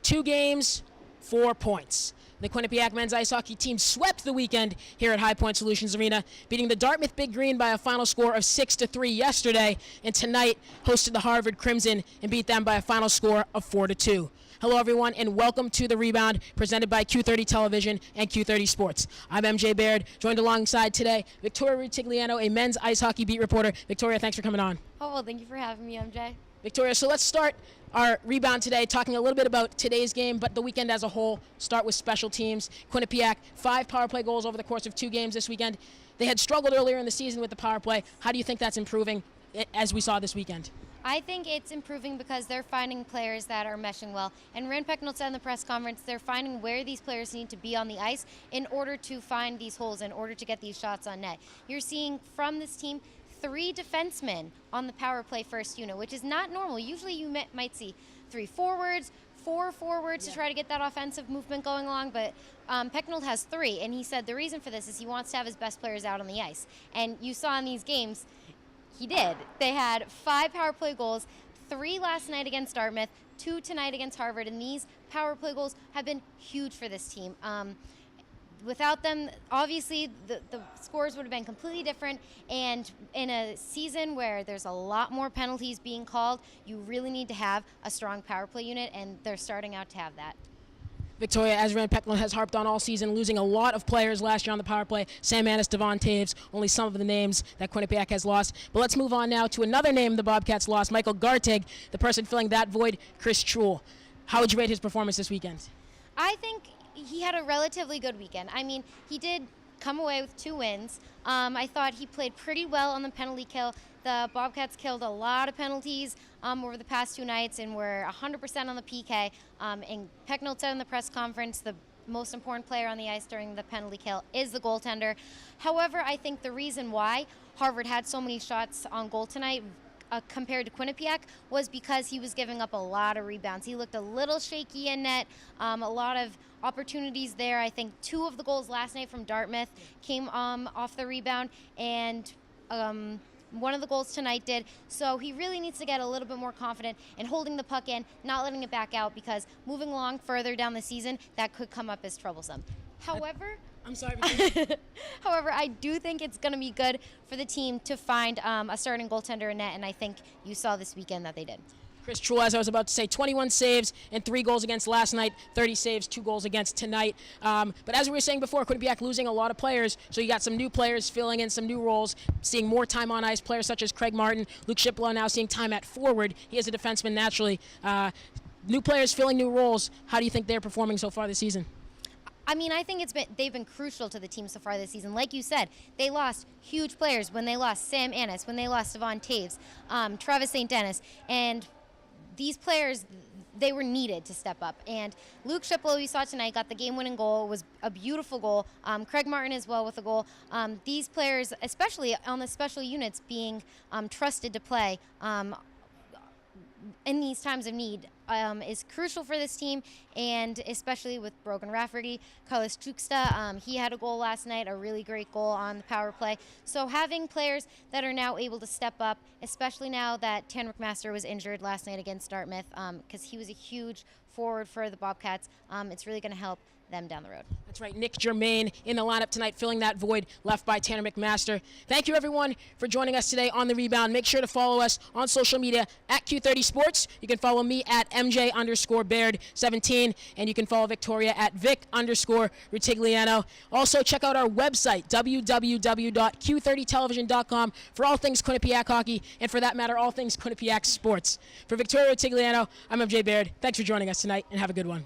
2 games, 4 points. The Quinnipiac men's ice hockey team swept the weekend here at High Point Solutions Arena, beating the Dartmouth Big Green by a final score of 6-3 yesterday, and tonight hosted the Harvard Crimson and beat them by a final score of 4-2. Hello, everyone, and welcome to The Rebound, presented by Q30 Television and Q30 Sports. I'm MJ Baird, joined alongside today Victoria Rutigliano, a men's ice hockey beat reporter. Victoria, thanks for coming on. Oh, well, thank you for having me, MJ. Victoria, so let's start our rebound today talking a little bit about today's game, but the weekend as a whole. Start with special teams. Quinnipiac, 5 power play goals over the course of 2 games this weekend. They had struggled earlier in the season with the power play. How do you think that's improving as we saw this weekend? I think it's improving because they're finding players that are meshing well. And Rand Pecknold said in the press conference they're finding where these players need to be on the ice in order to find these holes, in order to get these shots on net. You're seeing from this team 3 defensemen on the power play first unit, which is not normal. Usually you might see 3 forwards, 4 forwards to try to get that offensive movement going along, but Pecknold has 3, and he said the reason for this is he wants to have his best players out on the ice. And you saw in these games, he did. They had 5 power play goals, 3 last night against Dartmouth, 2 tonight against Harvard, and these power play goals have been huge for this team. Without them, obviously, the scores would have been completely different, and in a season where there's a lot more penalties being called, you really need to have a strong power play unit, and they're starting out to have that. Victoria, as Rand Pecknold has harped on all season, losing a lot of players last year on the power play. Sam Annis, Devon Taves, only some of the names that Quinnipiac has lost. But let's move on now to another name the Bobcats lost, Michael Gartig, the person filling that void, Chris Truehl. How would you rate his performance this weekend? I think he had a relatively good weekend. I mean, he did come away with 2 wins. I thought he played pretty well on the penalty kill. The Bobcats killed a lot of penalties over the past 2 nights and were 100% on the PK. And Pecknold said in the press conference the most important player on the ice during the penalty kill is the goaltender. However, I think the reason why Harvard had so many shots on goal tonight compared to Quinnipiac was because he was giving up a lot of rebounds. He looked a little shaky in net, a lot of opportunities there. I think 2 of the goals last night from Dartmouth came off the rebound, and one of the goals tonight did. So he really needs to get a little bit more confident in holding the puck in, not letting it back out, because moving along further down the season, that could come up as troublesome. However, I'm sorry. However, I do think it's going to be good for the team to find a starting goaltender in net, and I think you saw this weekend that they did. Chris Truehl, as I was about to say, 21 saves and 3 goals against last night, 30 saves, 2 goals against tonight. But as we were saying before, Quinnipiac losing a lot of players, so you got some new players filling in some new roles, seeing more time on ice, players such as Craig Martin, Luke Shiplow now seeing time at forward. He is a defenseman naturally. New players filling new roles. How do you think they're performing so far this season? I mean, I think they've been crucial to the team so far this season. Like you said, they lost huge players when they lost Sam Annis, when they lost Devon Taves, Travis St. Dennis, and these players, they were needed to step up. And Luke Shiplow, we saw tonight, got the game-winning goal. It was a beautiful goal. Craig Martin as well with a goal. These players, especially on the special units, being trusted to play in these times of need is crucial for this team, and especially with Brogan Rafferty. Carlos Truxta, he had a goal last night, a really great goal on the power play. So having players that are now able to step up, especially now that Tanner McMaster was injured last night against Dartmouth, because he was a huge forward for the Bobcats, it's really going to help them down the road. That's right, Nick Germain in the lineup tonight, filling that void left by Tanner McMaster. Thank you, everyone, for joining us today on The Rebound. Make sure to follow us on social media at Q30 Sports. You can follow me at MJ_Baird17, and you can follow Victoria at Vic_Rutigliano. Also, check out our website, www.q30television.com, for all things Quinnipiac hockey, and for that matter, all things Quinnipiac sports. For Victoria Rutigliano, I'm MJ Baird. Thanks for joining us tonight, and have a good one.